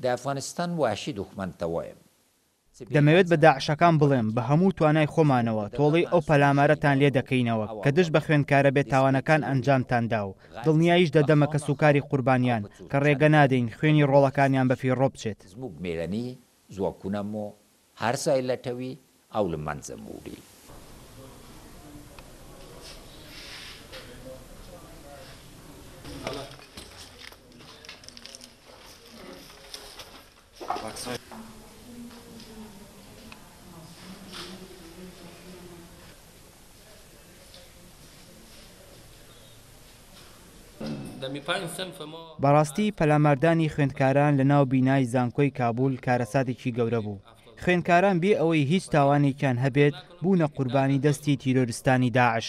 دەفغانستان واشی دوخمەنتەوەیە. دەمەوێت بە داعشەکان بڵێم بە هەموو توانای خۆمانەوە تۆڵەی ئەو پەلامارەتان لێ دەکەینەوە کە دژ بە خوێندکارە بێت تاوانەکان ئەنجامتاندا و دڵنیاییش دەدەمە کە سوکاری قوربانیان کە ڕێگە نادەین خوێنی ڕۆڵەکانیان بەفیڕۆ بچێت. مێرەنی زووەکوونەمۆ هەرسای لەتەوی ئەو لە منزەموری. بەڕاستی پەلاماردانی خوێندکاران لە ناو بینای زانکۆی کابول کارەساتێکی گەورە بوو. خوێندکاران بێ ئەوەی هیچ تاوانێکیان هەبێت بوونە قوربانی دەستی تیرۆریستانی داعش.